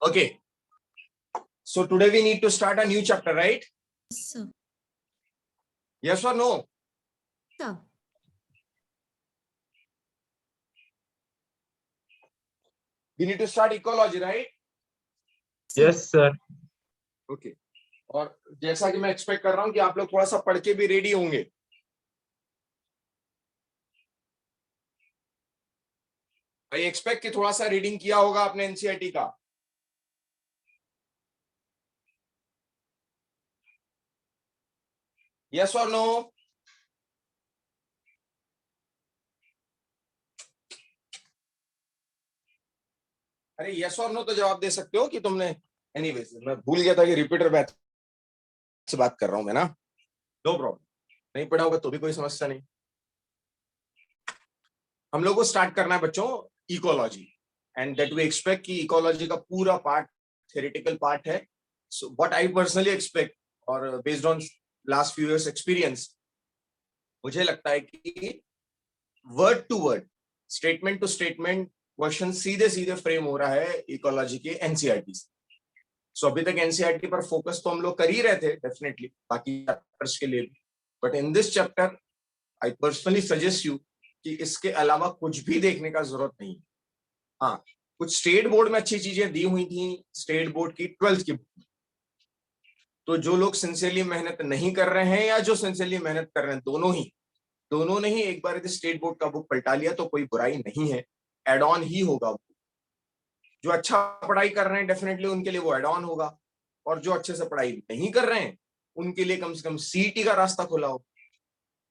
Okay. So today we need to start a new chapter, right? Yes, sir. Yes or no? Sir. We need to start ecology, right? Yes, sir. Okay. और जैसा कि मैं expect कर रहा हूं कि आप लोग थोड़ा सा पढ़ के भी रेडी होंगे. आई एक्सपेक्ट कि थोड़ा सा रीडिंग किया होगा आपने एनसीईआरटी का. यस और नो? अरे यस और नो तो जवाब दे सकते हो कि तुमने. एनीवेज मैं भूल गया था कि रिपीटर बैच से बात कर रहा हूं मैं ना. No problem. नहीं पढ़ा होगा तो भी कोई समस्या नहीं. हम लोग को स्टार्ट करना है बच्चों ecology. And that we expect कि इकोलॉजी का पूरा पार्ट थ्योरेटिकल पार्ट है. So what I personally expect और based on last few years experience, मुझे लगता है कि word to word, statement to statement question सीधे सीधे फ्रेम हो रहा है इकोलॉजी के एनसीईआरटी से. सो अभी तक एनसीईआरटी पर फोकस तो हम लोग कर ही रहे थे डेफिनेटली बाकी चैप्टर्स के लिए भी. But in this chapter I personally suggest you कि इसके अलावा कुछ भी देखने का जरूरत नहीं है. हाँ, कुछ स्टेट बोर्ड में अच्छी चीजें दी हुई थी, स्टेट बोर्ड की 12th की बुक. तो जो लोग सिंसियरली मेहनत नहीं कर रहे हैं या जो सिंसियरली मेहनत कर रहे हैं, दोनों ने ही एक बार यदि स्टेट बोर्ड का बुक पलटा लिया तो कोई बुराई नहीं है. एड ऑन ही होगा. जो अच्छा पढ़ाई कर रहे हैं डेफिनेटली उनके लिए वो एड ऑन होगा. और जो अच्छे से पढ़ाई नहीं कर रहे हैं उनके लिए कम से कम सीईटी का रास्ता खुला हो.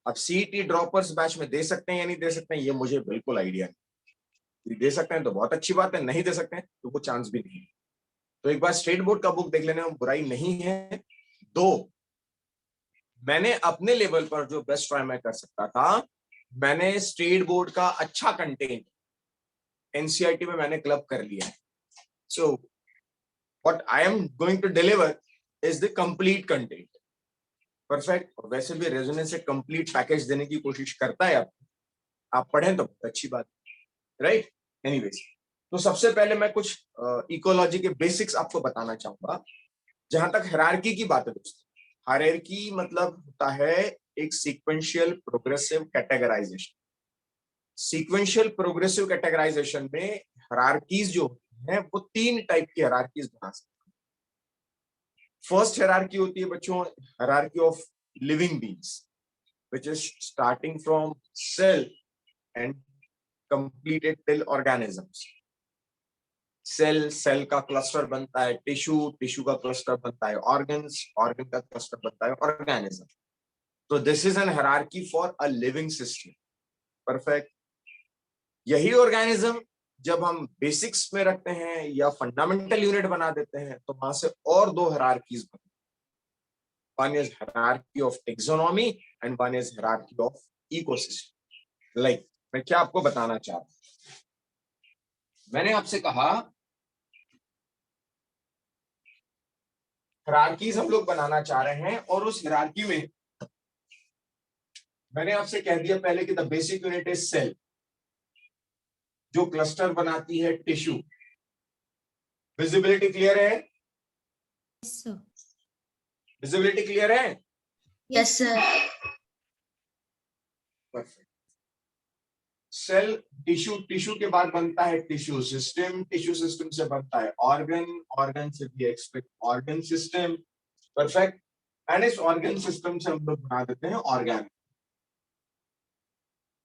अब सीईटी ड्रॉपर्स बैच में दे सकते हैं या नहीं दे सकते हैं ये मुझे बिल्कुल आइडिया नहीं. दे सकते हैं तो बहुत अच्छी बात है, नहीं दे सकते हैं तो वो चांस भी नहीं है. तो एक बार स्टेट बोर्ड का बुक देख लेने में बुराई नहीं है. दो, मैंने अपने लेवल पर जो बेस्ट ट्राई मैं कर सकता था, मैंने स्टेट बोर्ड का अच्छा कंटेंट एनसीईआरटी में मैंने क्लब कर लिया है. So what I am going to deliver is the complete content. Perfect. और वैसे भी रेजोनेंस से कंप्लीट पैकेज देने की कोशिश करता है. आप पढ़ें तो अच्छी बात, राइट? एनीवेज, तो सबसे पहले मैं कुछ इकोलॉजी के बेसिक्स आपको बताना चाहूंगा. जहां तक हायरार्की की बात है दोस्तों, हायरार्की मतलब होता है एक sequential progressive categorisation. Sequential progressive categorisation में हायरार्कीज जो हैं वो 3 टाइप की हायरार्कीज बना सकते हैं. फर्स्ट हायरार्की होती है बच्चों hierarchy of living beings, which is starting from cell and completed till organisms. Cell का क्लस्टर बनता है टिश्यू का क्लस्टर बनता है ऑर्गन का क्लस्टर बनता है ऑर्गेनिज्म. तो this is an hierarchy for a living system. Perfect. यही ऑर्गेनिज्म जब हम बेसिक्स में रखते हैं या फंडामेंटल यूनिट बना देते हैं तो वहां से और 2 हायरार्कीज बनती हैं. One is hierarchy of taxonomy and one is hierarchy of ecosystem. Like मैं क्या आपको बताना चाह रहा हूं, मैंने आपसे कहा हायरार्कीज हम लोग बनाना चाह रहे हैं और उस हायरार्की में मैंने आपसे कह दिया पहले कि the basic unit is cell, जो क्लस्टर बनाती है टिश्यू. विजिबिलिटी क्लियर है? Yes, sir. विजिबिलिटी क्लियर है? Yes, sir. Perfect. Cell tissue के बाद बनता है टिश्यू सिस्टम से बनता है ऑर्गन से भी expect organ system. Perfect. And इस ऑर्गन सिस्टम से हम लोग बना देते हैं organ.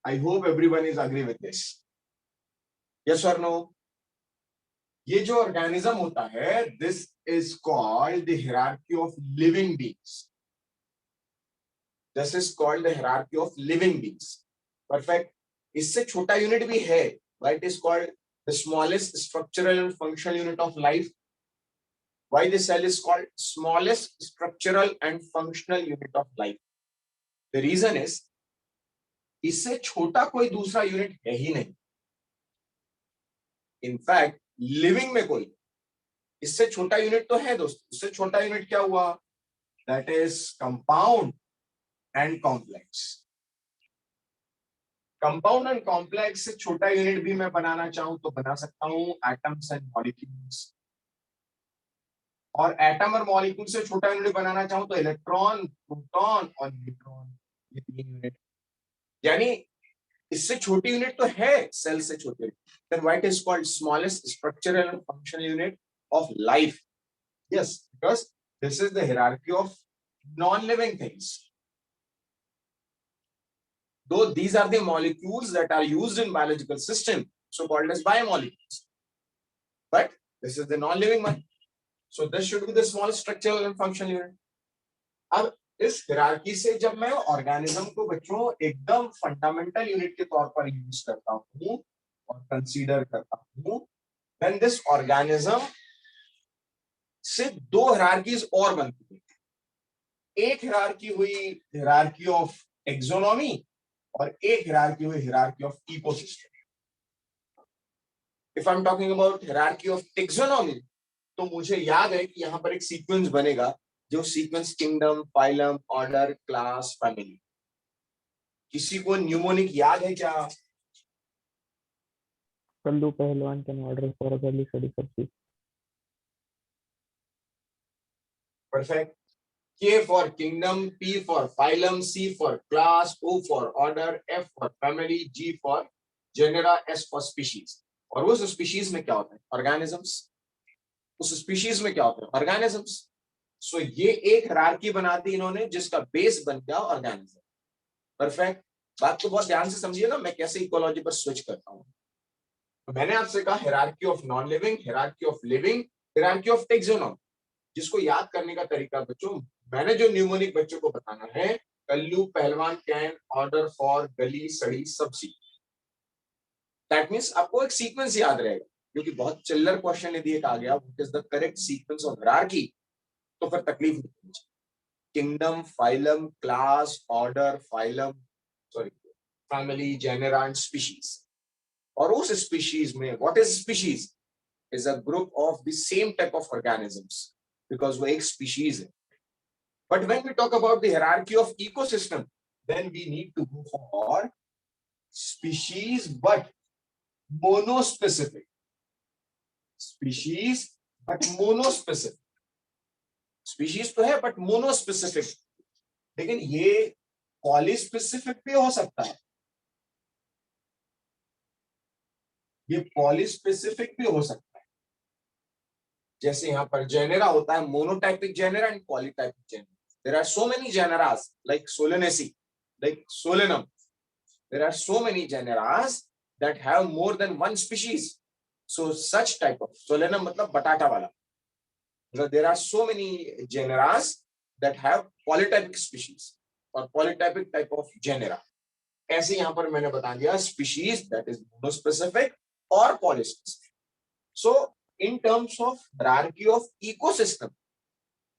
I hope everyone is agree with this. Yes और नो? ये जो ऑर्गेनिज्म होता है this is called the hierarchy of living beings. This is called the hierarchy of living beings. Perfect. इससे छोटा यूनिट भी है. It is called the smallest structural and functional unit of life. Why the cell is called smallest structural and functional unit of life? The reason is इससे छोटा कोई दूसरा unit है ही नहीं. इनफैक्ट लिविंग में कोई इससे छोटा यूनिट तो है दोस्तों. इससे छोटा यूनिट क्या हुआ? That is compound and complex. Compound and complex से छोटा यूनिट भी मैं बनाना चाहूं तो बना सकता हूं. एटम्स एंड मॉलिक्यूल्स, और एटम और मॉलिक्यूल से छोटा यूनिट बनाना चाहूं तो इलेक्ट्रॉन, प्रोटॉन और न्यूट्रॉन, ये 3 यूनिट। यानी इससे छोटी यूनिट तो है सेल से छोटी, then what is called smallest structural and functional unit of life? Yes, because this is the hierarchy of non living things. Though these are the molecules that are used in biological system, so called as biomolecules, but this is the non-living one, so this should be the smallest structural and functional unit. अब इस hierarchy से जब मैं organism को बच्चों एकदम fundamental unit के तौर पर यूज करता हूं और कंसीडर करता हूं, then this organism से 2 हायरार्कीज और बनती है. एक हायरार्की हुई हायरार्की ऑफ एक्सोनॉमी और एक हायरार्की हुई hierarchy of ecosystem. If I am talking about hierarchy of taxonomy, तो मुझे याद है कि यहां पर एक सीक्वेंस बनेगा, जो sequence kingdom, phylum, order, class, family. किसी को न्यूमोनिक याद है क्या? कल्लू पहलवान कैन ऑर्डर फॉर अ गली सड़ी सब्जी. Perfect. K for kingdom, P for phylum, C for class, O for order, F for family, G for genera, S for species. और उस स्पीशीज में क्या होता है? ऑर्गेनिजम्स. उस स्पीशीज में क्या होता है? ऑर्गेनिजम्स. सो ये एक हायरार्की बना दी इन्होंने, जिसका बेस बन गया ऑर्गेनिज्म. परफेक्ट. बात को बहुत ध्यान से समझिएगा, मैं कैसे इकोलॉजी पर स्विच करता हूँ. तो मैंने आपसे कहा hierarchy of non living, hierarchy of living, hierarchy of taxonomy. जिसको याद करने का तरीका बच्चों, मैंने जो न्यूमोनिक बच्चों को बताना है, कल्लू पहलवान कैन ऑर्डर फॉर गली सड़ी सब्जी. दैट मींस आपको एक सीक्वेंस याद रहेगा, क्योंकि बहुत चिल्लर क्वेश्चन यदि एक आ गया, what is the correct sequence of hierarchy, तो फिर तकलीफ नहीं होगी. Kingdom, phylum, class, order, phylum, sorry, family, genera and species. और उस स्पीशीज में what is species? Is a group of the same type of organisms, because वो एक स्पीशीज है. But when we talk about the hierarchy of ecosystem, then we need to go for species but monospecific. Species but monospecific. Species तो है but monospecific. लेकिन ये पॉलीस्पेसिफिक भी हो सकता है. ये पॉलीस्पेसिफिक भी हो सकता है. जैसे यहां पर जेनेरा होता है, monotypic genera and polytypic genera. There are so many generas like Solanaceae, like Solanum. There are so many generas that have more than one species. So such type of Solanum मतलब बटाटा वाला. So there are so many generas that have polytypic species or polytypic type of genera. ऐसे यहाँ पर मैंने बता दिया species that is monospecific or polyspecific. So in terms of hierarchy of ecosystem,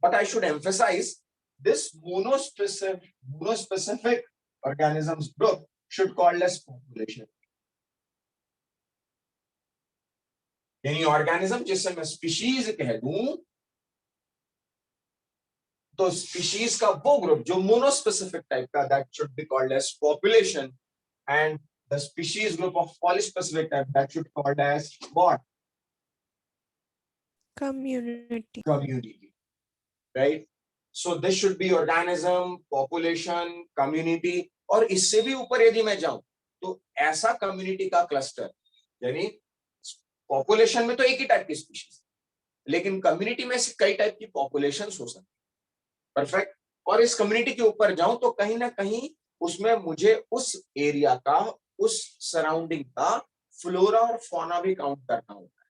but I should emphasize this monospecific organisms group should called as population. यानी organism जिससे मैं species कह दूं, तो स्पीशीज का वो ग्रुप जो मोनोस्पेसिफिक टाइप का, that should be called as population, and the species group of polyspecific type that should called as what? Community. Community. Right? So this should be organism, population, community. और इससे भी ऊपर यदि मैं जाऊं तो ऐसा कम्युनिटी का क्लस्टर, यानी पॉपुलेशन में तो एक ही टाइप की स्पीशीज, लेकिन कम्युनिटी में से कई टाइप की पॉपुलेशंस हो सकती. परफेक्ट. और इस कम्युनिटी के ऊपर जाऊं तो कहीं ना कहीं उसमें मुझे उस एरिया का, उस सराउंडिंग का फ्लोरा और फौना भी काउंट करना होता है.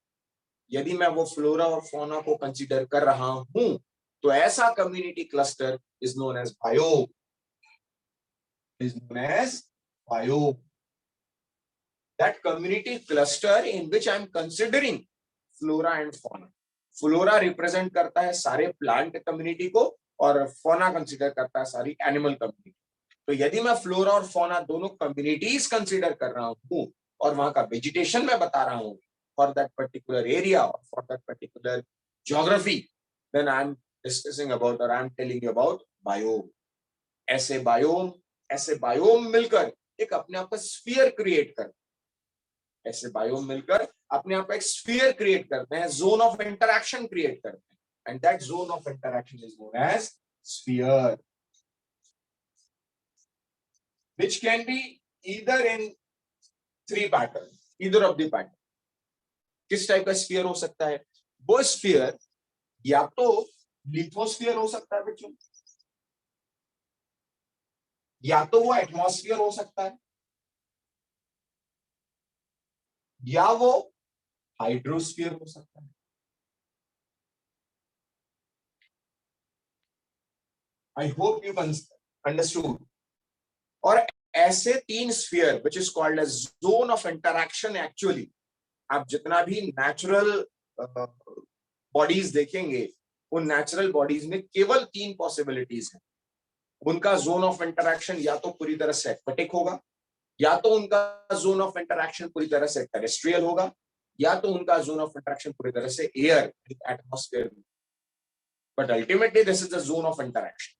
यदि मैं वो फ्लोरा और फौना को कंसीडर कर रहा हूं, तो ऐसा community cluster is known as biome. Is known as biome. That community cluster in which I am considering flora and fauna. Flora represent करता है सारे प्लांट कम्युनिटी को और fauna कंसीडर करता है सारी एनिमल कम्युनिटी. तो यदि मैं फ्लोरा और fauna दोनों कम्युनिटीज कंसीडर कर रहा हूं और वहां का वेजिटेशन मैं बता रहा हूं फॉर दैट पर्टिकुलर एरिया और for that particular geography, then I am discussing about or I am telling you about biome. ऐसे बायोम मिलकर एक अपने आप का स्फीयर क्रिएट करते हैं. ऐसे बायोम मिलकर अपने आप का एक स्फीयर क्रिएट करते हैं, जोन ऑफ इंटरैक्शन क्रिएट करते हैं. and that zone of interaction is known as sphere, which can be either in three patterns, either of the pattern. किस टाइप का स्फीयर हो सकता है? वो स्फीयर या तो लिथोस्फीयर हो सकता है बच्चों, या तो वो एटमॉस्फेयर हो सकता है, या वो हाइड्रोस्फीयर हो सकता है. I hope you understood. और ऐसे तीन sphere which is called as zone of interaction actually, आप जितना भी नेचुरल बॉडीज देखेंगे उन नेचुरल बॉडीज में केवल तीन पॉसिबिलिटीज हैं. उनका जोन ऑफ इंटरैक्शन या तो पूरी तरह से एक्वेटिक होगा, या तो उनका जोन ऑफ इंटरैक्शन पूरी तरह से टेरेस्ट्रियल होगा, या तो उनका जोन ऑफ इंटरैक्शन पूरी तरह से एयर एटमॉस्फेयर में. But ultimately this is the zone of interaction.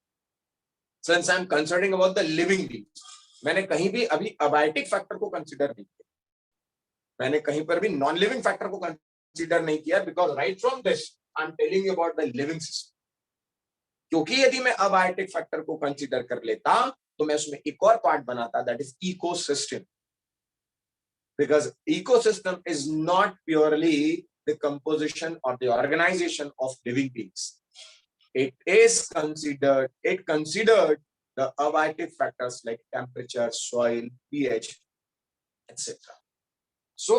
Since I am considering about the living beings, मैंने कहीं भी अभी अबायोटिक फैक्टर को कंसीडर नहीं किया, मैंने कहीं पर भी नॉन लिविंग फैक्टर को कंसीडर नहीं किया, because right from this I am telling you about the living system. क्योंकि यदि मैं अबायोटिक फैक्टर को कंसीडर कर लेता तो मैं उसमें एक और पार्ट बनाता, that is ecosystem. Because ecosystem is not purely the composition और the organization of living beings. it considered the abiotic factors like temperature, soil, pH, etc. So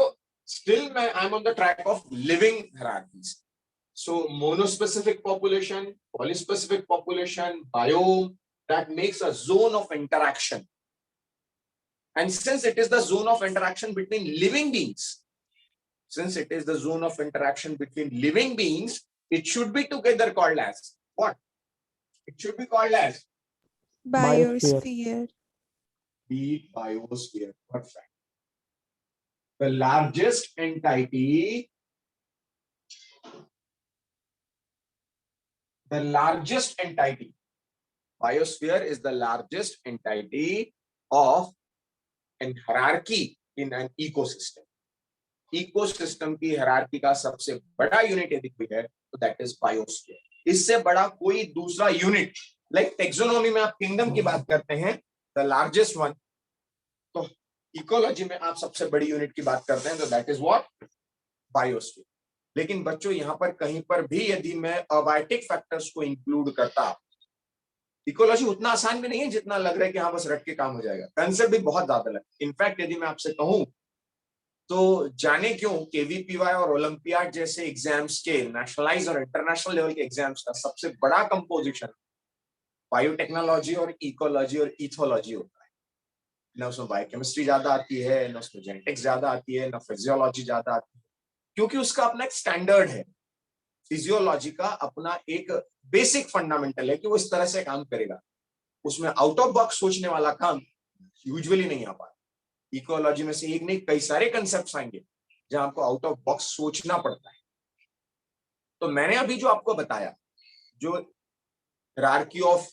still I'm on the track of living hierarchies. So monospecific population, polyspecific population, biome, that makes a zone of interaction. And since it is the zone of interaction between living beings, it should be together called as what? It should be called as biosphere. The biosphere. Perfect. The largest entity, biosphere is the largest entity of an hierarchy in an ecosystem. Ecosystem की hierarchy का सबसे बड़ा unit यदि कोई है तो that is biosphere. इससे बड़ा कोई दूसरा यूनिट, लाइक टेक्सोनॉमी में आप किंगडम की बात करते हैं, द लार्जेस्ट वन, तो इकोलॉजी में आप सबसे बड़ी यूनिट की बात करते हैं तो दैट इज व्हाट? बायोस्फीयर. लेकिन बच्चों यहां पर कहीं पर भी यदि मैं अबायोटिक फैक्टर्स को इंक्लूड करता, इकोलॉजी उतना आसान भी नहीं है जितना लग रहा है कि हाँ बस रट के काम हो जाएगा. कंसेप्ट भी बहुत ज्यादा अलग. इनफैक्ट यदि मैं आपसे कहूं तो जाने क्यों केवीपीवाई और ओलंपियाड जैसे एग्जाम्स के, नेशनलाइज और इंटरनेशनल लेवल के एग्जाम्स का सबसे बड़ा कंपोजिशन बायोटेक्नोलॉजी और इकोलॉजी और इथोलॉजी होता है. ना उसमें बायोकेमिस्ट्री ज्यादा आती है, ना उसमें जेनेटिक्स ज्यादा आती है, ना फिजियोलॉजी ज्यादा आती है, क्योंकि उसका अपना एक स्टैंडर्ड है. फिजियोलॉजी का अपना एक बेसिक फंडामेंटल है कि वो इस तरह से काम करेगा. उसमें आउट ऑफ बॉक्स सोचने वाला काम यूजुअली नहीं आ पाता. इकोलॉजी में से एक नहीं कई सारे कंसेप्ट्स आएंगे जहां आपको आउट ऑफ बॉक्स सोचना पड़ता है. तो मैंने अभी जो आपको बताया, जो हायरार्की ऑफ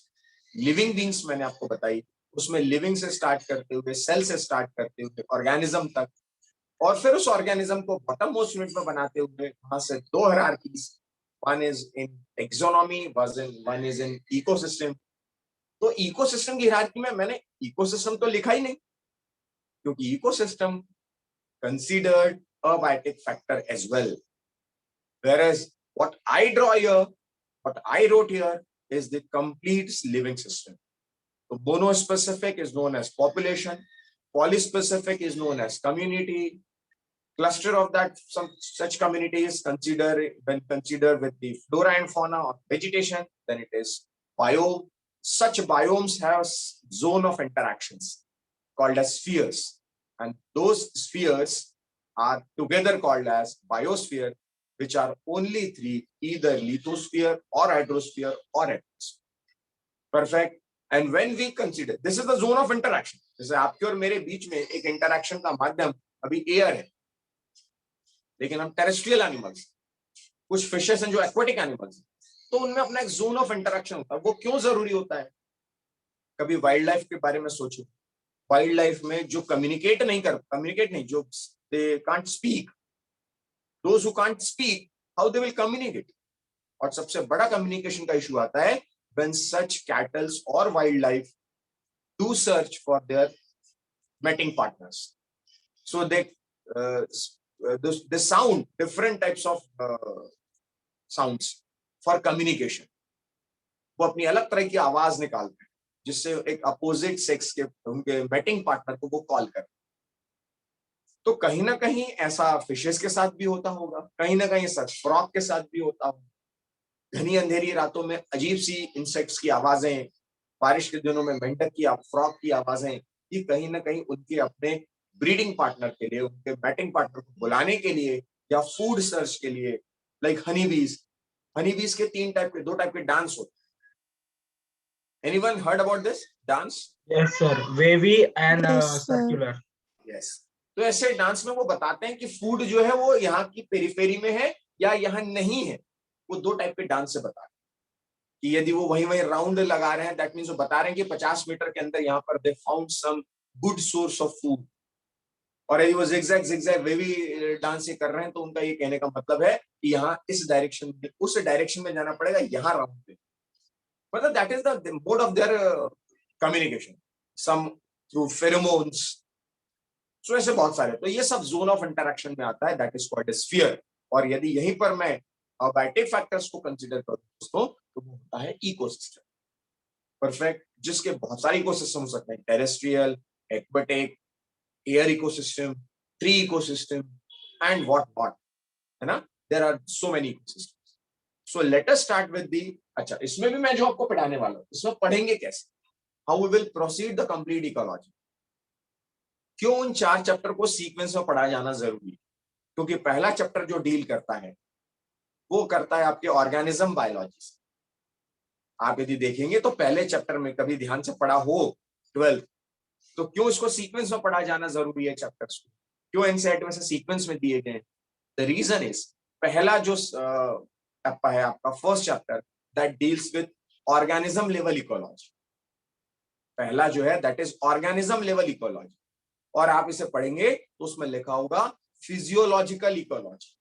लिविंग बीइंग्स मैंने आपको बताई, उसमें लिविंग से स्टार्ट करते हुए, सेल से स्टार्ट करते हुए ऑर्गेनिज्म तक, और फिर उस ऑर्गेनिज्म को बॉटम मोस्ट यूनिट में बनाते हुए वहां से दो hierarchies, one is in taxonomy, one is in ecosystem. तो इकोसिस्टम की हायरार्की में मैंने इकोसिस्टम तो लिखा ही नहीं, क्योंकि ecosystem considered abiotic factor as well. Whereas what I wrote here is the complete living system. So monospecific is known as population, polyspecific is known as community, cluster of that some such communities when considered with the flora and fauna or vegetation, then it is biome. Such biomes have zone of interactions called as spheres, and those spheres are together called as biosphere, which are only three, either lithosphere or hydrosphere or atmosphere. Perfect. And when we consider, this is the zone of interaction. जैसे आपके और मेरे बीच में एक interaction का माध्यम अभी air है, लेकिन हम टेरेस्ट्रियल एनिमल्स, कुछ फिशेस हैं जो एक्वेटिक एनिमल्स, तो उनमें अपना एक जोन ऑफ इंटरैक्शन होता है. वो क्यों जरूरी होता है? कभी वाइल्ड लाइफ के बारे में सोचो. वाइल्ड लाइफ में जो कम्युनिकेट नहीं, जो they can't speak, those who can't speak, how they will communicate? और सबसे बड़ा कम्युनिकेशन का इशू आता है when such cattle or wildlife do search for their mating partners. So they sound different types of sounds for communication. वो अपनी अलग तरह की आवाज निकालते हैं जिससे एक अपोजिट सेक्स के उनके मैटिंग पार्टनर को वो कॉल करते हैं। तो कहीं ना कहीं ऐसा फिशेस के साथ भी होता होगा, कहीं ना कहीं ऐसा फ्रॉग के साथ भी होता होगा। घनी अंधेरी रातों में अजीब सी इंसेक्ट्स की आवाजें, बारिश के दिनों में मेंढक की, फ्रॉग की आवाजें, ये कहीं ना कहीं उनके अपने ब्रीडिंग पार्टनर के लिए, उनके मैटिंग पार्टनर को बुलाने के लिए या फूड सर्च के लिए, लाइक हनीबीज के दो टाइप के डांस होते हैं। Anyone heard about this dance? Yes, sir. Wavy and Yes, sir. circular. Yes. तो ऐसे डांस में वो बताते हैं कि फूड जो है वो यहाँ की पेरिफेरी में है या यहाँ नहीं है। वो दो टाइप के डांस से बता रहे हैं कि यदि वो वहीं राउंड लगा रहे हैं, दैट मीन्स वो बता रहे हैं कि 50 मीटर के अंदर यहाँ पर they found some good source of food. और यदि वो जिगजैग वेवी डांस ये कर रहे हैं तो उनका ये कहने का मतलब है कि यहाँ इस डायरेक्शन में, उस डायरेक्शन में जाना पड़ेगा, यहाँ राउंड पे। मतलब that is the mode of their communication, some through pheromones. So ऐसे बहुत सारे, तो ये सब जोन ऑफ इंटरेक्शन में आता है, that is called as fear. और यदि यहीं पर मैं अबाइटिक फैक्टर्स को कंसीडर करूं दोस्तों, तो वो होता है इकोसिस्टम। परफेक्ट, जिसके बहुत सारे इकोसिस्टम हो सकते हैं, terrestrial, aquatic, air ecosystem, tree ecosystem and what, है ना? There are so many ecosystems. So let us start with the, अच्छा इसमें भी मैं जो आपको पढ़ाने वाला हूं, इसमें पढ़ेंगे कैसे, how we will proceed the complete ecology. क्यों उन 4 चैप्टर को सीक्वेंस में पढ़ा जाना जरूरी है? क्योंकि पहला चैप्टर जो डील करता है वो करता है आपके ऑर्गेनिज्म बायोलॉजी से। आप यदि देखेंगे तो पहले चैप्टर में कभी ध्यान से पढ़ा हो 12th, तो क्यों इसको सीक्वेंस में पढ़ा जाना जरूरी है चैप्टर्स को, क्यों एनसीईआरटी में से सीक्वेंस में दिए गए? द रीजन इज, पहला जो टप्पा है आपका first chapter, that deals with organism level ecology. पहला जो है that is organism level ecology, और आप इसे पढ़ेंगे तो उसमें लिखा होगा फिजियोलॉजिकल इकोलॉजी।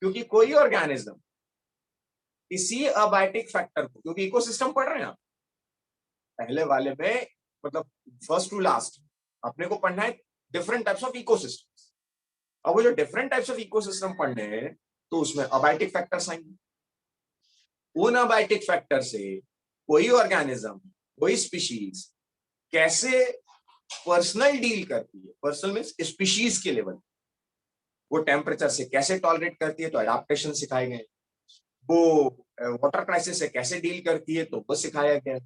क्योंकि कोई ऑर्गेनिज्म इसी अबायोटिक फैक्टर को, क्योंकि इकोसिस्टम पढ़ रहे हैं आप पहले वाले में, मतलब फर्स्ट टू लास्ट अपने को पढ़ना है डिफरेंट टाइप्स ऑफ इकोसिस्टम्स। अब वो जो डिफरेंट टाइप्स ऑफ इकोसिस्टम पढ़ने हैं तो उसमें अबायोटिक फैक्टर्स आएंगे। उन अबायोटिक फैक्टर से कोई ऑर्गेनिज्म, कोई स्पीशीज कैसे पर्सनल डील करती है, पर्सनल मींस स्पीशीज के लेवल, वो टेम्परेचर से कैसे टॉलरेट करती है तो एडाप्टेशन सिखाए गए, वो वाटर क्राइसिस से कैसे डील करती है तो वो सिखाया गया है,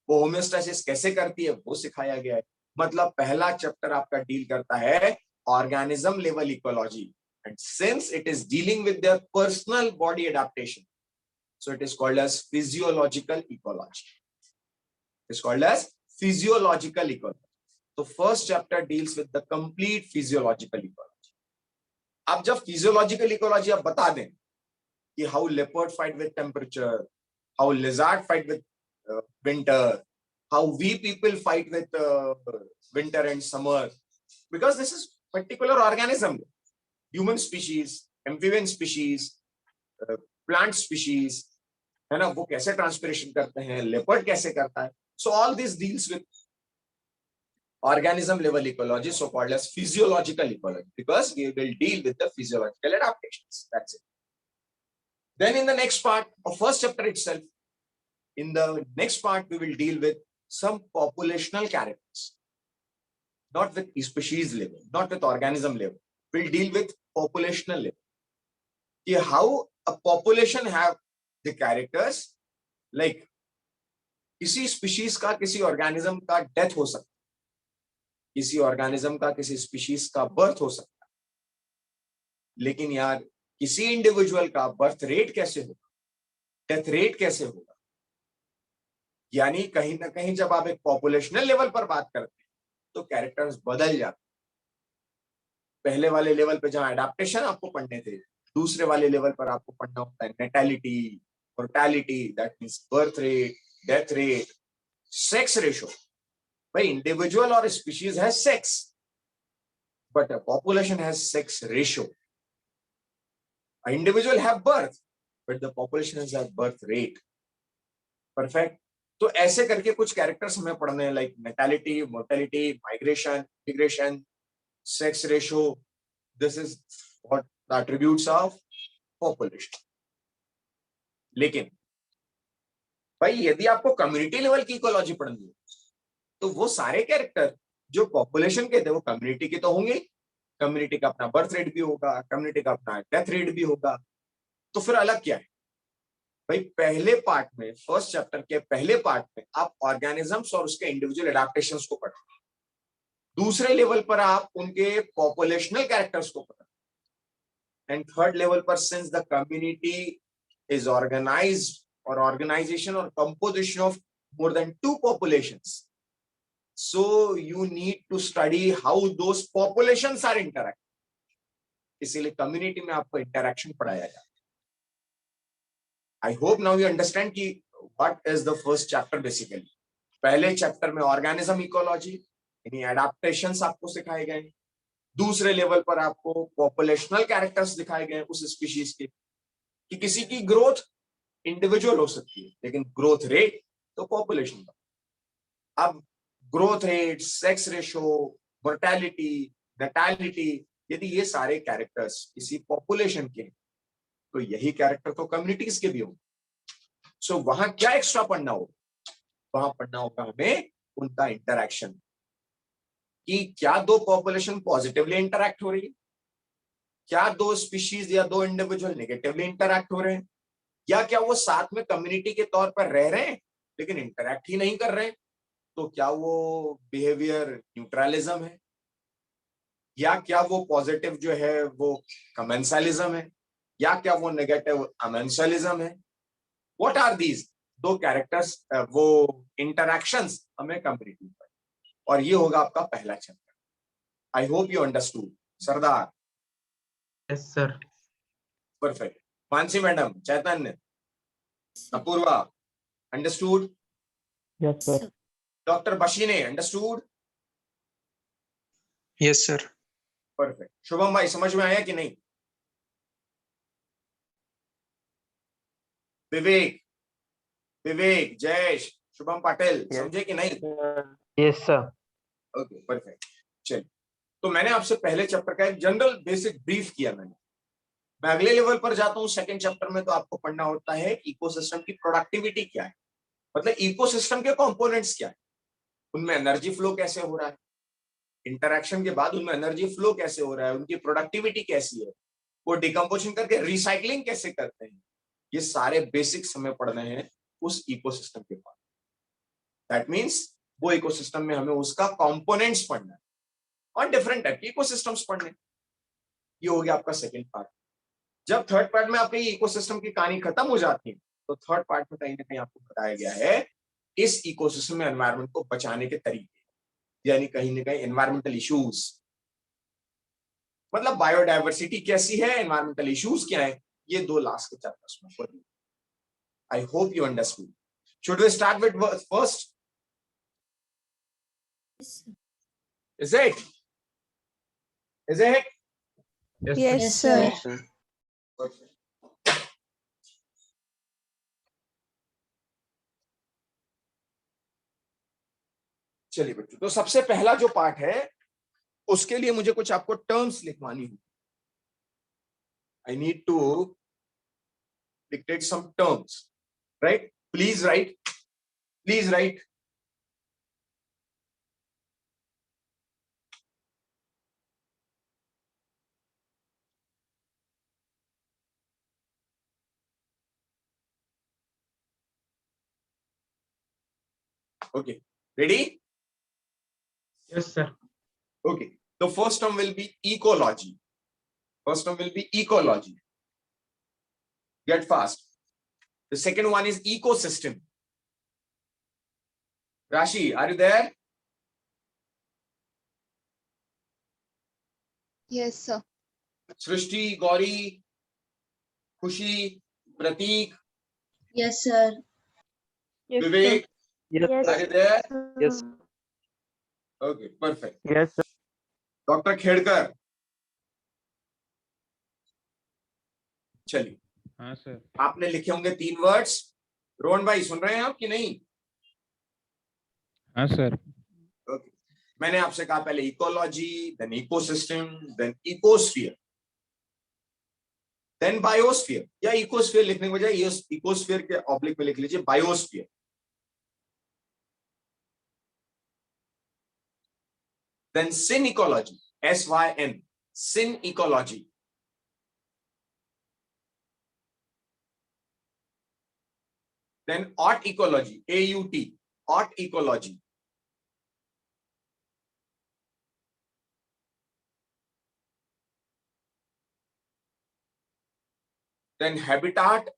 वो होम्योस्टेसिस कैसे करती है वो सिखाया गया है। मतलब पहला चैप्टर आपका डील करता है organism level ecology, and since it is dealing with their personal body adaptation, so it is called as physiological ecology. It is called as physiological ecology. तो first chapter deals with the complete physiological ecology. अब जब physiological ecology आप बता दें कि how leopard fight with temperature, how lizard fight with winter, how we people fight with winter and summer, because this is particular organism, human species, amphibian species, plant species, है ना, वो कैसे transpiration करते हैं, लेपर्ड कैसे करता है। So all this deals with organism level ecology, so called as physiological ecology, because we will deal with the physiological adaptations. That's it. Then in the next part of first chapter itself, in the next part we will deal with some populational characters, not with species level, not with organism level. We'll deal with populational level. How a population have the characters, like किसी species का किसी organism का death हो सकता, किसी organism का किसी species का बर्थ हो सकता है, लेकिन यार किसी इंडिविजुअल का बर्थ रेट कैसे होगा, डेथ रेट कैसे होगा? यानी कहीं ना कहीं जब आप एक पॉपुलेशनल लेवल पर बात करते हैं तो कैरेक्टर्स बदल जाते हैं। पहले वाले लेवल पे जहां एडाप्टेशन आपको पढ़ने थे, दूसरे वाले लेवल पर आपको पढ़ना होता है natality, mortality, that means birth rate, death rate, sex ratio. भाई इंडिविजुअल और स्पीशीज है sex, but population has sex ratio. Individual have birth, but the population is at birth rate. Perfect. तो ऐसे करके कुछ कैरेक्टर्स हमें पढ़ने हैं, like natality, mortality, migration, immigration, sex ratio. This is what the attributes of population. लेकिन भाई यदि आपको कम्युनिटी लेवल की इकोलॉजी पढ़नी है तो वो सारे कैरेक्टर जो पॉपुलेशन के थे वो कम्युनिटी के तो होंगे. कम्युनिटी का अपना बर्थ रेट भी होगा, कम्युनिटी का अपना डेथ रेट भी होगा. तो फिर अलग क्या है भाई? पहले पार्ट में, फर्स्ट चैप्टर के पहले पार्ट में आप ऑर्गेनिजम्स और उसके इंडिविजुअल एडेप्टेशंस को पढ़ो. दूसरे लेवल पर आप उनके पॉपुलेशनल कैरेक्टर्स को पढ़ो. एंड थर्ड लेवल पर since the community is organised or organization or composition of more than two populations, so you need to study how those populations are interact. इसीलिए कम्युनिटी में आपको इंटरैक्शन पढ़ाया जाता है. I hope now you understand कि what is the first chapter. Basically पहले chapter में organism ecology यानी एडाप्टेशंस आपको सिखाए गए. दूसरे लेवल पर आपको पॉपुलेशनल कैरेक्टर्स दिखाए गए उस स्पीशीज के, कि किसी की ग्रोथ इंडिविजुअल हो सकती है लेकिन ग्रोथ रेट तो पॉपुलेशन का. अब growth rate, sex ratio, mortality, natality, यदि ये सारे कैरेक्टर्स किसी पॉपुलेशन के तो यही कैरेक्टर तो कम्युनिटीज के भी होंगे. सो वहां क्या एक्स्ट्रा पढ़ना होगा? वहां पढ़ना होगा हमें उनका इंटरैक्शन, कि क्या दो पॉपुलेशन पॉजिटिवली इंटरैक्ट हो रही है, क्या दो स्पीशीज या दो इंडिविजुअल नेगेटिवली इंटरैक्ट हो रहे हैं, या क्या वो साथ में कम्युनिटी के तौर पर रह रहे हैं लेकिन इंटरैक्ट ही नहीं कर रहे. तो क्या वो बिहेवियर न्यूट्रलिज्म है, या क्या वो पॉजिटिव जो है वो कमेंसलिज्म है, या क्या वो नेगेटिव अमेंसलिज्म है. व्हाट आर दीज दो कैरेक्टर्स, वो इंटरैक्शंस हमें कम्युनिटी पर. और ये होगा आपका पहला चैप्टर. I hope you understood. Sardar. Yes, sir. Perfect. Mansi madam, Chaitanya, Apurva, understood. Yes, sir. Doctor बशीने, understood. Yes, sir. Perfect. Shubham भाई, समझ में आया कि नहीं? विवेक, विवेक, जयेश, शुभम पाटिल, समझे कि नहीं? Yes, sir. Okay, perfect. चलिए, तो मैंने आपसे पहले चैप्टर का एक जनरल बेसिक ब्रीफ किया. मैं अगले लेवल पर जाता हूं सेकंड चैप्टर में, तो आपको पढ़ना होता है इकोसिस्टम की प्रोडक्टिविटी क्या है, मतलब इकोसिस्टम के कंपोनेंट्स क्या है, उनमें एनर्जी फ्लो कैसे हो रहा है, इंटरैक्शन के बाद उनमें एनर्जी फ्लो कैसे हो रहा है, उनकी प्रोडक्टिविटी कैसी है, वो डिकम्पोजिशन करके रिसाइकलिंग कैसे करते हैं. ये सारे बेसिक्स हमें पढ़ने हैं उस इकोसिस्टम के बाद. दैट मीन्स वो इकोसिस्टम में हमें उसका कंपोनेंट्स पढ़ना है और डिफरेंट टाइप के इकोसिस्टम्स पढ़ने. ये हो गया आपका सेकेंड पार्ट. जब थर्ड पार्ट में आपके इकोसिस्टम की कहानी खत्म हो जाती है तो थर्ड पार्ट में कहीं ना कहीं आपको बताया गया है इस इकोसिस्टम में एनवायरनमेंट को बचाने के तरीके, यानी कहीं ना कहीं एनवायरमेंटल इश्यूज, मतलब बायोडायवर्सिटी कैसी है, एनवायरमेंटल इश्यूज क्या है, ये दो लास्ट के चैप्टर्स में पढ़ेंगे. I hope you understood. Should we start with first? Is it? Yes, Yes, sir. sir. चलिए बच्चों, तो सबसे पहला जो पार्ट है उसके लिए मुझे कुछ आपको टर्म्स लिखवानी है. I need to dictate some terms, right? Please write, please write. Okay, ready? Yes, sir. Okay, the first term will be ecology. First term will be ecology. Get fast. The second one is ecosystem. Rashi, are you there? Yes, sir. Srishti, Gauri, Khushi, Prateek, Yes, sir. Vivek, Yes, are you there? Yes. Okay, perfect. yes, sir. Dr. Khedkar. चलिए, हाँ sir. आपने लिखे होंगे 3 words. Rohan भाई सुन रहे हैं आप कि नहीं? हाँ सर। ओके, मैंने आपसे कहा पहले ecology, then ecosystem, then ecosphere, then biosphere, या इकोस्फीयर लिखने के बजाय इकोस्फीयर के ऑब्लिक में लिख लीजिए बायोस्फीयर। देन सिन इकोलॉजी, SYN, सिन ecology. Then ought ecology, AUT, ought ecology. Then habitat,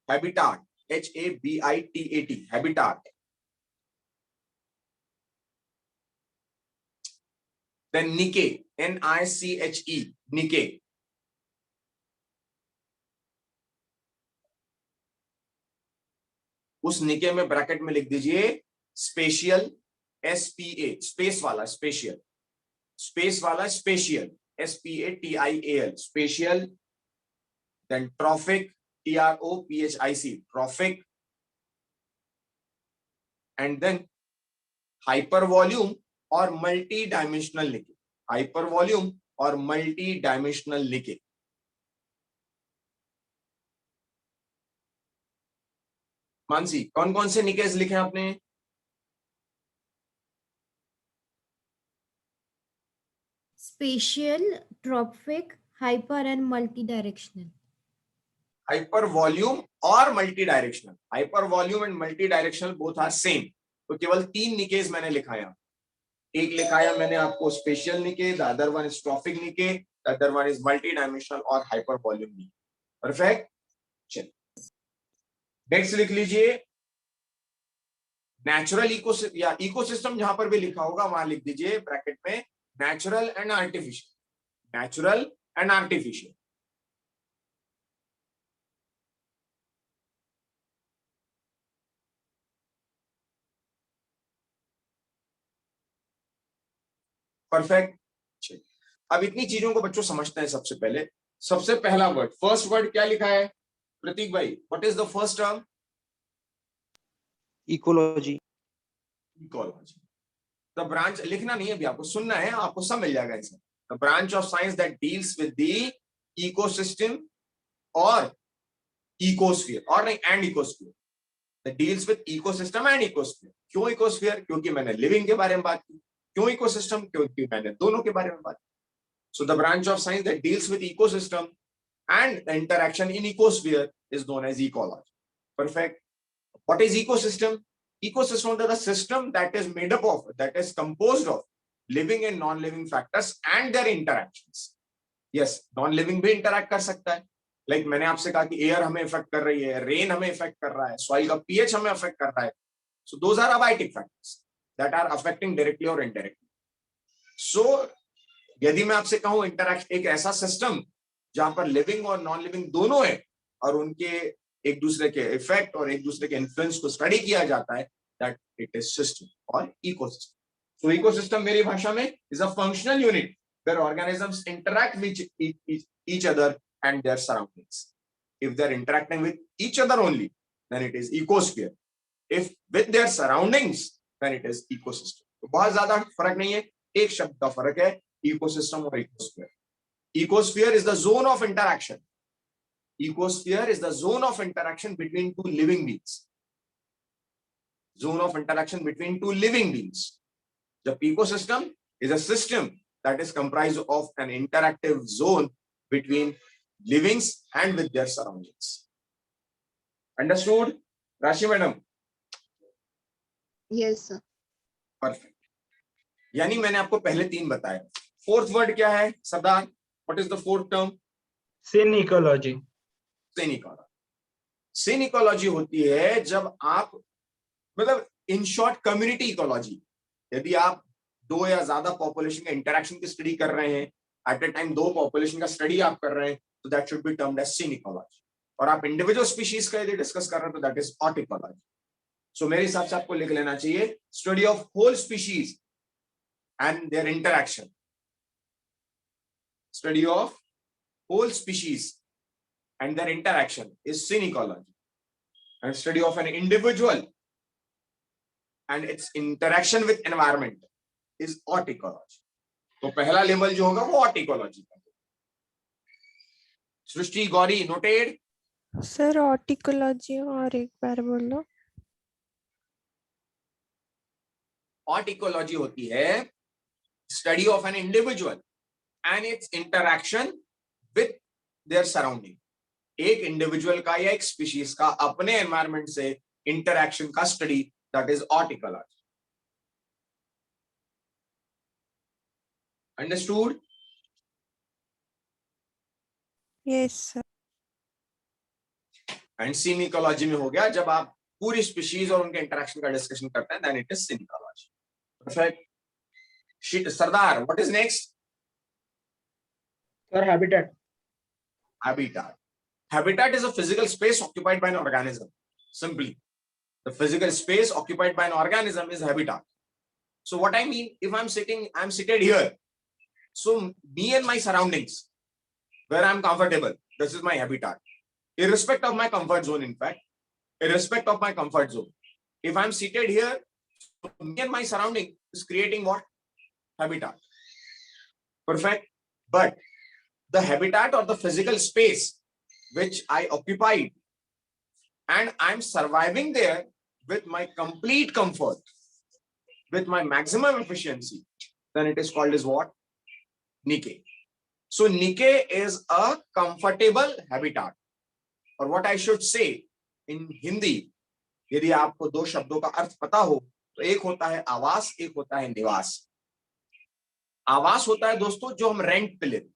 habitat, HABITAT, habitat. Then निके, NICHE, निके। उस निके में ब्रैकेट में लिख दीजिए स्पेशियल, SPA, स्पेस वाला स्पेशियल, स्पेस वाला special, SPATIAL, special. Then traffic, TROPHIC, traffic. And then hyper volume और मल्टी डायमेंशनल निके, हाइपर वॉल्यूम और मल्टी डायमेंशनल निके। मानसी, कौन कौन से निकेज लिखे आपने? Spatial, trophic, hyper and multi-directional. Hyper volume और multi directional, hyper volume and multi directional both are same. तो केवल 3 निकेज मैंने लिखाया। एक लिखाया मैंने आपको special niche, the other one is trophic niche, the other one is multi dimensional और हाइपर वॉल्यूम निके। परफेक्ट। चलिए नेक्स्ट लिख लीजिए नेचुरल इकोसिस्टम, या इकोसिस्टम जहां पर भी लिखा होगा वहां लिख दीजिए ब्रैकेट में natural and artificial, natural and artificial. Perfect. अब इतनी चीजों को बच्चों समझते हैं। सबसे पहले सबसे पहला वर्ड, फर्स्ट वर्ड क्या लिखा है प्रतीक भाई? What is the first term? Ecology. Ecology. The branch, लिखना नहीं है अभी, आपको सुनना है, आपको सब मिल जाएगा इसमें। The branch of science that deals with the ecosystem और इकोस्फीयर, और नहीं and ecosphere, that deals with ecosystem and ecosphere. क्यों इकोस्फीयर? क्योंकि मैंने लिविंग के बारे में बात की। क्यों इकोसिस्टम? क्योंकि मैंने दोनों के बारे में बात की। So the branch of science that deals with ecosystem and the interaction in ecosphere is known as ecology. Perfect. What is ecosystem? Ecosystem is the system that is made up of, that is composed of living and non-living factors and their interactions. Yes, non-living भी interact कर सकता है। Like मैंने आपसे कहा कि air हमें affect कर रही है, rain हमें affect कर रहा है, soil का pH हमें affect कर रहा है। So those are abiotic factors that are affecting directly or indirectly. So यदि मैं आपसे कहूं इंटरैक्शन, एक ऐसा सिस्टम जहां पर लिविंग और नॉन लिविंग दोनों है और उनके एक दूसरे के इफेक्ट और एक दूसरे के इन्फ्लुएंस को स्टडी किया जाता है, दैट इट इज सिस्टम और इकोसिस्टम। सो इकोसिस्टम मेरी भाषा में is a functional unit where organisms interact with each other and their surroundings. If they are interacting with each other only, then it is ecosphere. If with their surroundings, then it is ecosystem. तो बहुत ज्यादा फर्क नहीं है, एक शब्द का फर्क है, ecosystem or ecosphere. Ecosphere is the zone of interaction. Ecosphere is the zone of interaction between two living beings. Zone of interaction between two living beings. The ecosystem is a system that is comprised of an interactive zone between livings and with their surroundings. Understood, Rashi madam? Yes, sir. Perfect. यानी मैंने आपको पहले 3 बताए। Fourth word क्या है Sardar? What is the fourth term? Sin ecology. Syn ecology. Syn ecology होती है जब आप, मतलब इन शॉर्ट कम्युनिटी इकोलॉजी। यदि आप 2 या ज्यादा पॉपुलेशन के इंटरेक्शन की स्टडी कर रहे हैं, एट ए टाइम 2 पॉपुलेशन का स्टडी आप कर रहे हैं, तो that should be termed as synecology. और आप इंडिविजुअल स्पीशीज का यदि डिस्कस कर रहे हैं तो दैट इज ऑट इकोलॉजी। सो मेरे हिसाब से आपको लिख लेना चाहिए study of whole species and their interaction. Study of whole species and their interaction is syn ecology. And study of an individual and its interaction with environment is aut ecology. तो पहला लेवल जो होगा वो aut ecology का. सृष्टि, Gauri, noted? Sir ऑर्टिकोलॉजी और एक बार बोलो. Aut ecology होती है study of an individual and its interaction with their surrounding. एक इंडिविजुअल का या एक स्पीशीज का अपने एनवायरमेंट से इंटरैक्शन का study, that is aut ecology. Understood? Yes sir. And syn ecology में हो गया जब आप पूरी स्पीशीज और उनके इंटरैक्शन का डिस्कशन करते हैं, then it is syn ecology. Perfect. Sardar, what is next? Sir, habitat. Habitat. Habitat is a physical space occupied by an organism. Simply, the physical space occupied by an organism is habitat. So what I mean, if I'm seated here. So me and my surroundings, where I'm comfortable, this is my habitat. Irrespective of my comfort zone, in fact, irrespective of my comfort zone. If I'm seated here, me and my surrounding is creating what? Habitat. Perfect. But the habitat or the physical space which I occupied and I'm surviving there with my complete comfort, with my maximum efficiency, then it is called as what? Nikke. So Nikke is a comfortable habitat. Or what I should say in Hindi, यदि आपको दो शब्दों का अर्थ पता हो तो एक होता है आवास, एक होता है निवास. आवास होता है दोस्तों जो हम रेंट पे लेते,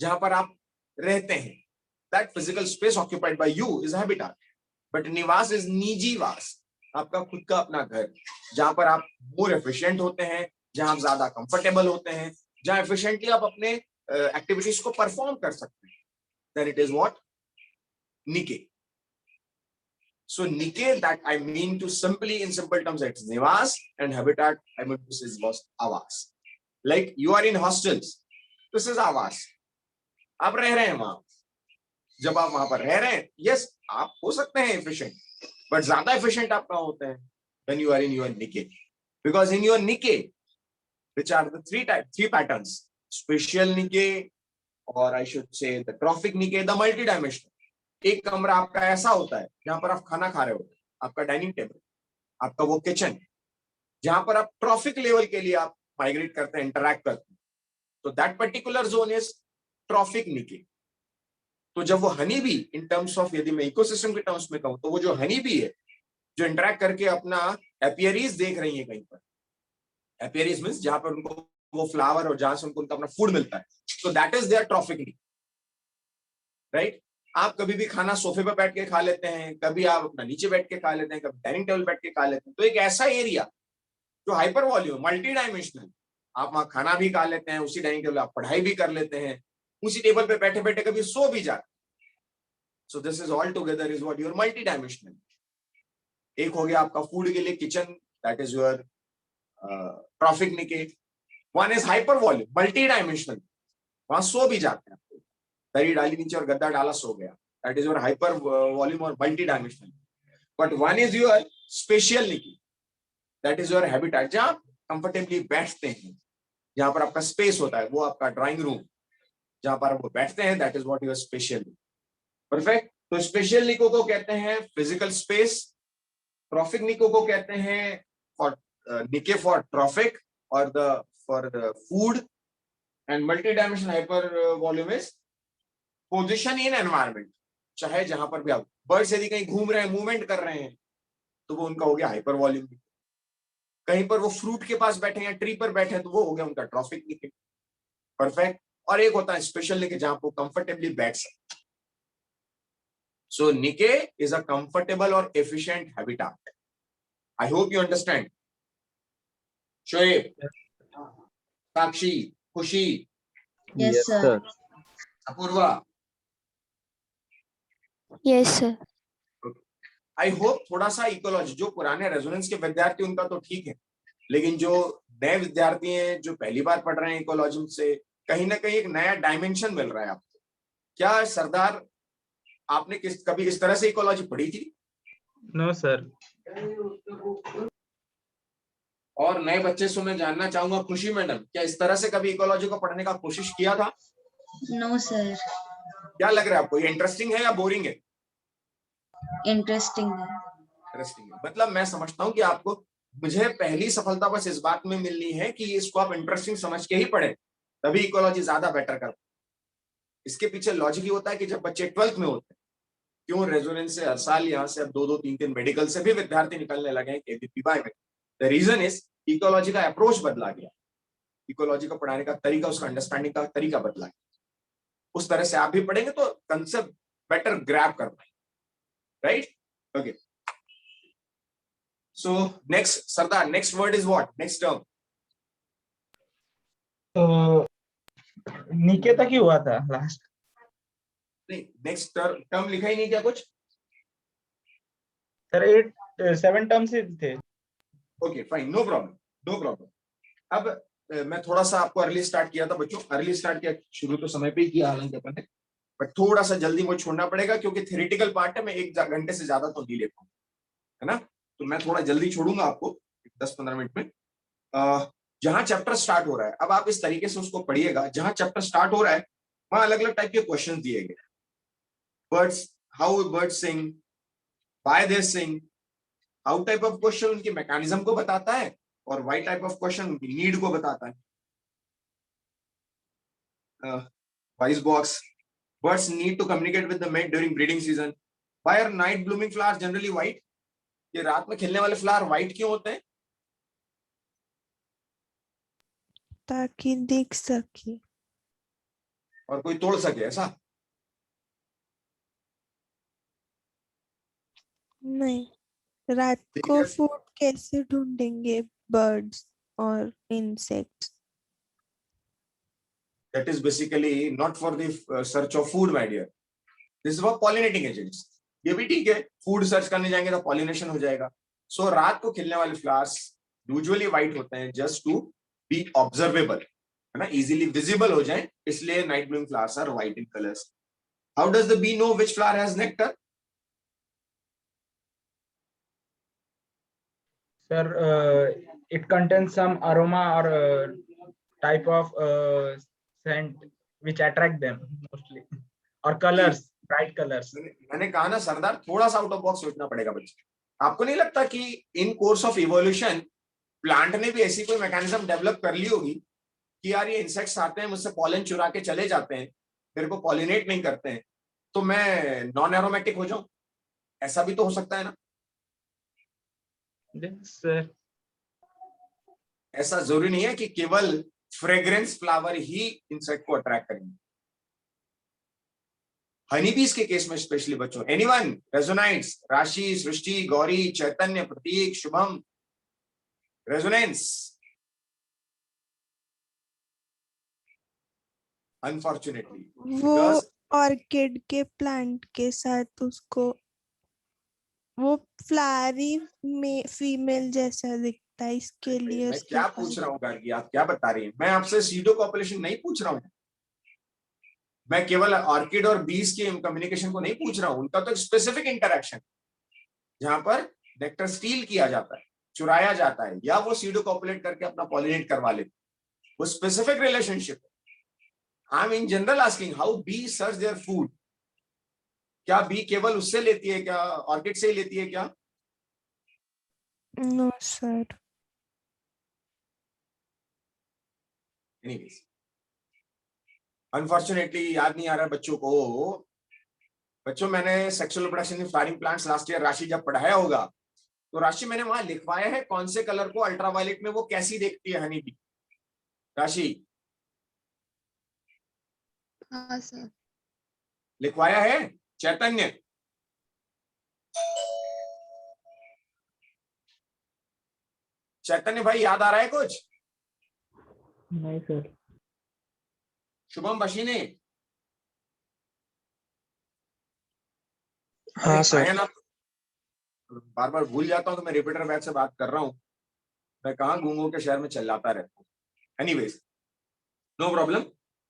जहां पर आप रहते हैं. That physical space occupied by you is habitat. But निवास is निजी वास, आपका खुद का अपना घर, जहां पर आप मोर एफिशिएंट होते हैं, जहां आप ज्यादा कंफर्टेबल होते हैं, जहां एफिशिएंटली आप अपने एक्टिविटीज को परफॉर्म कर सकते हैं. Then it is what? Nikke. So Nikke, that I mean to simply, in simple terms, it's nivas, and habitat I mean to say was avas. Like you are in hostels, this is avas. आप रह रहे हैं वहां. जब आप वहां पर रह रहे हैं, यस आप हो सकते हैं एफिशिएंट, बट ज्यादा एफिशिएंट आप कहां होते हैं? When you are in your Nikke. Because in your Nikke, which are the three patterns, spatial Nikke, or I should say the trophic Nikke, the multidimensional. एक कमरा आपका ऐसा होता है जहां पर आप खाना खा रहे होते हैं, आपका डाइनिंग टेबल, आपका वो किचन, जहां पर आप ट्रॉफिक लेवल के लिए आप माइग्रेट करते हैं, इंटरैक्ट करते हैं. तो that particular zone is trophic niche. तो जब वो honey bee, in terms of यदि मैं इकोसिस्टम के टर्म्स में कहूं, तो वो जो हनी बी है जो इंटरैक्ट करके अपना एपियरीज देख रही है कहीं पर, एपियरीज मींस जहां पर उनको वो फ्लावर और जहां से उनको उनका अपना फूड मिलता है, तो दैट इज देयर ट्रॉफिक निके. राइट. आप कभी भी खाना सोफे पर बैठ के खा लेते हैं, कभी आप अपना नीचे बैठ के खा लेते हैं, कभी डाइनिंग टेबल बैठ के खा लेते हैं. तो एक ऐसा एरिया जो हाइपर वॉल्यूम, मल्टी डायमेंशनल, आप वहां खाना भी खा लेते हैं, उसी डाइनिंग टेबल आप पढ़ाई भी कर लेते हैं, उसी टेबल पे बैठे बैठे कभी सो भी जाते. So this is all together is what your multi dimensional. एक हो गया आपका फूड के लिए kitchen, that is your trophic niche. One is hyper volume, multi dimensional, वहां सो भी जाते हैं, दरी डाली नीचे और गद्दा डाला सो गया, that is your hyper volume और multi dimensional. But one is your spatial niche, that is your habitat, जहां कंफर्टेबली बैठते हैं, जहां पर आपका स्पेस होता है, वो आपका ड्राइंग रूम, जहां पर वो बैठते हैं, that is what your spatial. Perfect. तो स्पेशियल निको को कहते हैं फिजिकल स्पेस, ट्रॉफिक निको को कहते हैं फॉर निके फॉर ट्रॉफिक और the for food, and multi dimensional hyper volume is position in environment. चाहे जहां पर भी आप बर्ड्स यदि कहीं घूम रहे हैं, मूवमेंट कर रहे हैं, तो वो उनका हो गया हाइपर वॉल्यूम. कहीं पर वो फ्रूट के पास बैठे या ट्री पर बैठे, तो वो हो गया उनका ट्रॉफिक निके. परफेक्ट. और एक होता है स्पेशल निके, जहां वो कंफर्टेबली बैठ सकते. So niche is a comfortable और efficient habitat. I hope you understand. Shoaib, Sakshi, Khushi, Yes, sir. Apurva, yes sir. I hope थोड़ा सा इकोलॉजी, जो पुराने रेजोनेंस के विद्यार्थी उनका तो ठीक है, लेकिन जो नए विद्यार्थी हैं जो पहली बार पढ़ रहे हैं इकोलॉजी से, कहीं ना कहीं एक नया डायमेंशन मिल रहा है आपको क्या सरदार आपने कभी इस तरह से इकोलॉजी पढ़ी थी? No, sir. और नए बच्चे से मैं जानना चाहूंगा, खुशी मैडम, क्या इस तरह से कभी इकोलॉजी को पढ़ने का कोशिश किया था? नो सर, क्या लग रहा है आपको, ये इंटरेस्टिंग है या बोरिंग है? इंटरेस्टिंग है। इंटरेस्टिंग है, मतलब मैं समझता हूँ कि आपको, मुझे पहली सफलता बस इस बात में मिलनी है कि इसको आप इंटरेस्टिंग समझ के ही पढ़े, तभी इकोलॉजी ज्यादा बेटर कर। इसके पीछे लॉजिक ही होता है कि जब बच्चे 12th में होते हैं, क्यों रेजोनेंस से हर साल यहाँ से अब 2-2 3-3 मेडिकल से भी विद्यार्थी निकलने लगे हैं केबीपीवाई में। द रीजन इज इकोलॉजी का अप्रोच बदला गया, इकोलॉजी को पढ़ाने का तरीका, उसका अंडरस्टैंडिंग का तरीका बदला गया। उस तरह से आप भी पढ़ेंगे तो कंसेप्ट बेटर ग्रैब कर पाएंगे, right? Okay, so next Sardar, next word is what, next term? तो निकेता की हुआ था लास्ट। नहीं, नेक्स्ट टर्म लिखा ही नहीं क्या कुछ? सर 7 टर्म्स ही थे। Okay fine, no problem, no problem. अब मैं थोड़ा सा आपको अर्ली स्टार्ट किया था बच्चों, अर्ली स्टार्ट किया, शुरू तो समय पे ही किया हालांकि अपन ने, बट थोड़ा सा जल्दी मुझे छोड़ना पड़ेगा क्योंकि थ्योरेटिकल पार्ट है, मैं 1 घंटे से ज्यादा तो नहीं ले पाऊंगा, है ना? तो मैं थोड़ा जल्दी छोड़ूंगा आपको 10-15 मिनट में। जहां चैप्टर स्टार्ट हो रहा है, अब आप इस तरीके से उसको पढ़िएगा, जहां चैप्टर स्टार्ट हो रहा है वहां अलग अलग टाइप के क्वेश्चन दिए गए। Birds, how birds sing, why they sing, how type of question उनकी मैकेनिज्म को बताता है, और वाई टाइप ऑफ क्वेश्चन उनकी नीड को बताता है। Voice box, birds need to communicate with the mate during breeding season. Why are night blooming flowers generally white? ये रात में खिलने वाले फ्लावर व्हाइट क्यों होते हैं? ताकि दिख सके। और कोई तोड़ सके, ऐसा? नहीं, रात को फूड कैसे ढूंढेंगे बर्ड्स और insects? That is basically not for the search of food, my dear. This is for pollinating agents. ये भी ठीक है, फूड सर्च करने जाएंगे तो पॉलिनेशन हो जाएगा। सो रात को खिलने वाले फ्लावर्स यूजुअली व्हाइट होते हैं जस्ट टू बी ऑब्जर्वेबल, है ना, इजीली विजिबल हो जाए, इसलिए night blooming flowers are white in colours. How does the bee know which flower has nectar? Sir, it contains some aroma or type of scent which attract them mostly, or colors, bright colors. मैंने कहा ना सरदार, थोड़ा सा out of box सोचना पड़ेगा बच्चे। आपको नहीं लगता कि इन कोर्स ऑफ इवोल्यूशन प्लांट ने भी ऐसी कोई मैकेनिज्म डेवलप कर ली होगी कि यार ये इंसेक्ट्स आते हैं, मुझसे पॉलन चुरा के चले जाते हैं, मेरे को पॉलिनेट नहीं करते हैं, तो मैं नॉन एरोमेटिक हो जाऊं? ऐसा भी तो हो सकता है ना? Yes, sir. ऐसा जरूरी नहीं है कि केवल फ्रेग्रेंस फ्लावर ही इंसेक्ट को अट्रैक्ट करेंगे। हनीबीज के केस में स्पेशली बच्चों, एनीवन, रेजोनाइट्स, राशि, सृष्टि, गौरी, चैतन्य, प्रतीक, शुभम, रेजोनेंस? अनफॉर्चुनेटली वो ऑर्किड के प्लांट के साथ उसको, वो फ्लावरी में फीमेल जैसा दिखता है, इसके लिए मैं उसके क्या पास- पूछ रहा हूँ गार्गी, आप क्या बता रही हैं? मैं आपसे सीडो कॉपुलेशन नहीं पूछ रहा हूँ, मैं केवल ऑर्किड और बीज के कम्युनिकेशन को नहीं पूछ रहा हूँ, उनका तो स्पेसिफिक इंटरेक्शन जहां पर नेक्टर स्टील किया जाता है, चुराया जाता है, या वो सीडो कॉपुलेट करके अपना पॉलिनेट करवा लेते, वो specific relationship. I am in general asking how bee search their food. क्या बी केवल उससे लेती है क्या, ऑर्किड से ही लेती है क्या? No sir. एनीवेज, अनफॉर्चुनेटली याद नहीं आ रहा बच्चों को। बच्चों, मैंने sexual reproduction in flowering plants last year राशि जब पढ़ाया होगा, तो राशि मैंने वहां लिखवाया है कौन से कलर को अल्ट्रावायलेट में वो कैसी देखती है हनी बी। राशि हाँ सर। लिखवाया है? चैतन्य, चैतन्य भाई याद आ रहा है कुछ? नहीं सर। शुभम बशीने? हाँ सर। बार बार भूल जाता हूं तो मैं रिपीटर बैच से बात कर रहा हूं, मैं कहां गूंगों के शहर में चल जाता रहता हूं। Anyways, no problem.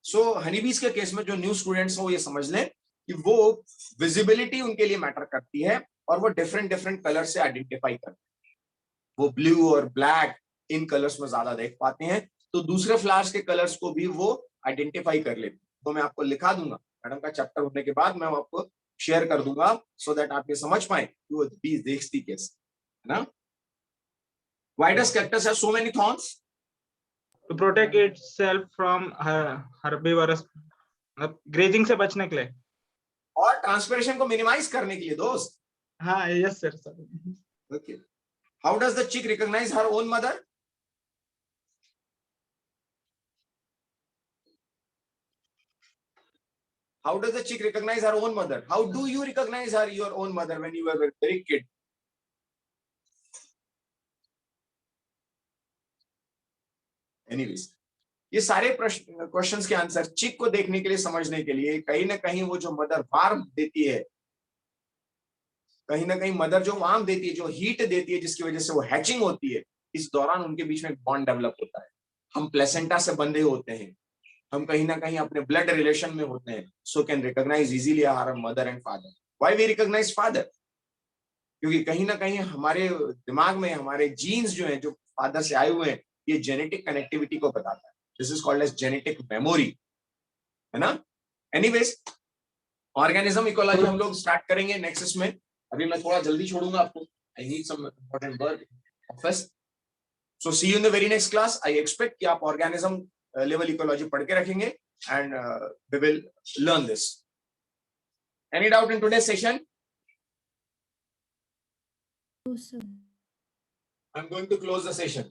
So honeybees के केस में जो न्यू स्टूडेंट्स हो ये समझ लें कि वो विजिबिलिटी उनके लिए मैटर करती है और वो डिफरेंट डिफरेंट कलर से आइडेंटिफाई करते हैं। वो ब्लू और ब्लैक इन कलर्स में ज्यादा देख पाते हैं, तो दूसरे फ्लावर्स के कलर्स को भी वो आइडेंटिफाई कर लेते हैं। तो मैं आपको लिखा दूंगा, मैडम का चैप्टर होने के बाद मैं आपको शेयर कर दूंगा, सो दैट आप ये समझ पाए कि वो बीज देखती कैसे, है ना। Why does cactus have so many thorns? To protect itself from herbivorous, grazing से बचने के लिए। और ट्रांसपिरेशन को मिनिमाइज करने के लिए दोस्त। हाँ, yes sir. Okay. How does the chick recognize her own mother? How does the chick recognize her own mother? How do you recognize your own mother when you were a very kid? Anyways, ये सारे questions के answer चिक को देखने के लिए, समझने के लिए कहीं ना कहीं वो जो मदर वार्म देती है, कहीं ना कहीं मदर जो वार्म देती है, जो हीट देती है, जिसकी वजह से वो हैचिंग होती है, इस दौरान उनके बीच में एक बॉन्ड डेवलप होता है। हम प्लेसेंटा से बंधे होते हैं, हम कहीं ना कहीं अपने ब्लड रिलेशन में होते हैं, so can recognize easily our mother and father. Why we recognize father? क्योंकि कहीं ना कहीं हमारे दिमाग में हमारे जीन्स जो हैं, जो फादर से आए हुए हैं, ये जेनेटिक कनेक्टिविटी को बताता है। This is called as genetic memory, है ना। एनीवेज, ऑर्गेनिज्म इकोलॉजी हम लोग स्टार्ट करेंगे नेक्स्ट में। अभी मैं थोड़ा जल्दी छोड़ूंगा आपको, I need some important work office. So see you in the very next class. I expect कि आप ऑर्गेनिज्म लेवल इकोलॉजी पढ़ के रखेंगे and we will learn this. Any doubt in today's session? No, sir. I'm going to close the session.